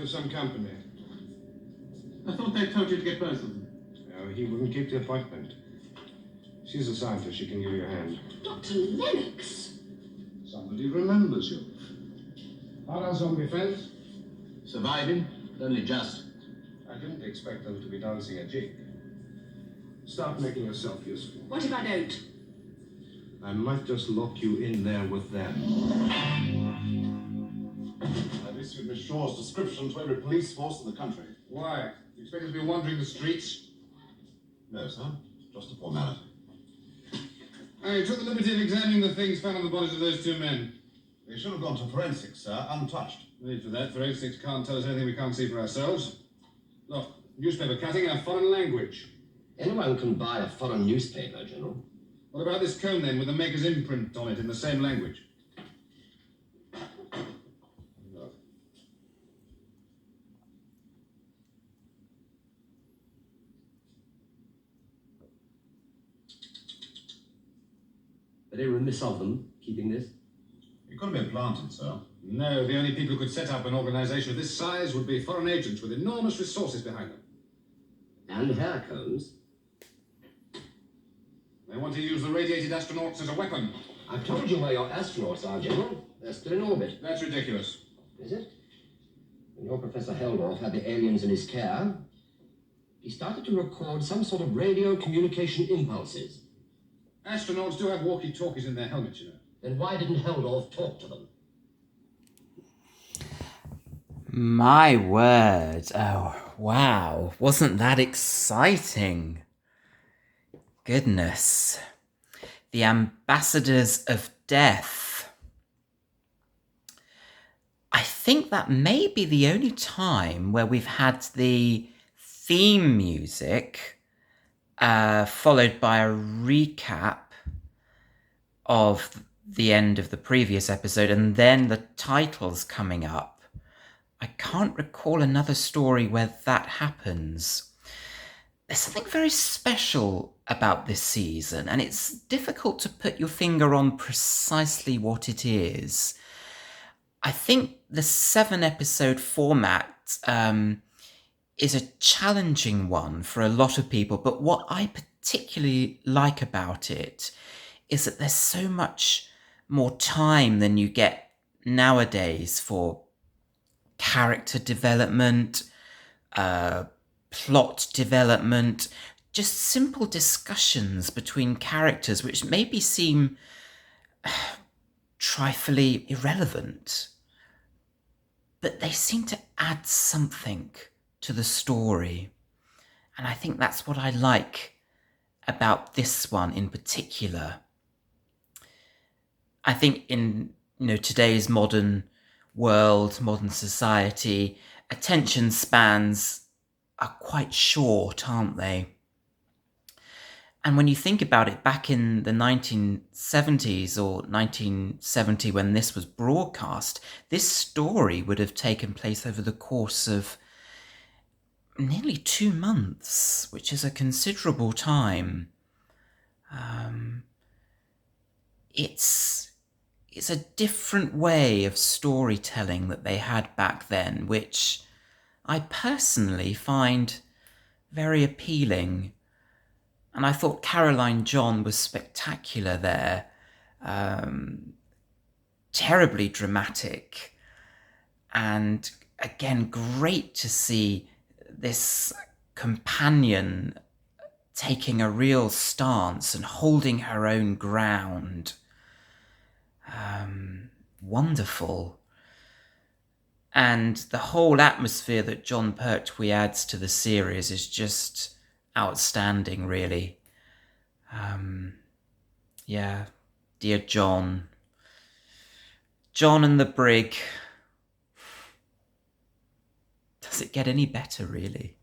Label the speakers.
Speaker 1: you some company.
Speaker 2: I thought they told you to get both of them.
Speaker 1: No, he wouldn't keep the appointment. She's a scientist. She can give you a hand.
Speaker 3: Dr. Lennox?
Speaker 1: Somebody remembers you. How are zombie friends?
Speaker 2: Surviving? Only just.
Speaker 1: I didn't expect them to be dancing a jig. Start making yourself useful.
Speaker 3: What if I don't?
Speaker 1: I might just lock you in there with them.
Speaker 4: I've issued Miss Shaw's description to every police force in the country.
Speaker 1: Why? You expect us to be wandering the streets?
Speaker 4: No, sir. Just a formality.
Speaker 1: I took the liberty of examining the things found on the bodies of those two men.
Speaker 4: They should have gone to forensics, sir, untouched.
Speaker 1: No need for that. Forensics can't tell us anything we can't see for ourselves. Look, newspaper cutting in a foreign language.
Speaker 5: Anyone can buy a foreign newspaper, General.
Speaker 1: What about this cone, then, with the maker's imprint on it in the same language? Look.
Speaker 5: Very remiss of them, keeping this.
Speaker 4: It could have been planted, sir.
Speaker 1: No, the only people who could set up an organization of this size would be foreign agents with enormous resources behind them.
Speaker 5: And hair combs.
Speaker 1: They want to use the radiated astronauts as a weapon.
Speaker 5: I've told you where your astronauts are, General. They're still in orbit.
Speaker 1: That's ridiculous.
Speaker 5: Is it? When your Professor Heldorf had the aliens in his care, he started to record some sort of radio communication impulses.
Speaker 1: Astronauts do have walkie-talkies in their helmets, you know.
Speaker 5: Then why didn't Heldorf talk to them?
Speaker 6: My word. Oh, wow. Wasn't that exciting? Goodness. The Ambassadors of Death. I think that may be the only time where we've had the theme music followed by a recap of the end of the previous episode and then the titles coming up. I can't recall another story where that happens. There's something very special about this season, and it's difficult to put your finger on precisely what it is. I think the 7-episode format is a challenging one for a lot of people, but what I particularly like about it is that there's so much more time than you get nowadays for character development, plot development, just simple discussions between characters which maybe seem trifling irrelevant, but they seem to add something to the story. And I think that's what I like about this one in particular. I think in today's modern world, modern society, attention spans are quite short, aren't they? And when you think about it, back in the 1970s or 1970 when this was broadcast, this story would have taken place over the course of nearly 2 months, which is a considerable time. It's a different way of storytelling that they had back then, which I personally find very appealing. And I thought Caroline John was spectacular there. Terribly dramatic. And again, great to see this companion taking a real stance and holding her own ground. Wonderful. And the whole atmosphere that John Pertwee adds to the series is just outstanding, really. Yeah, dear John. John and the Brig. Does it get any better, really?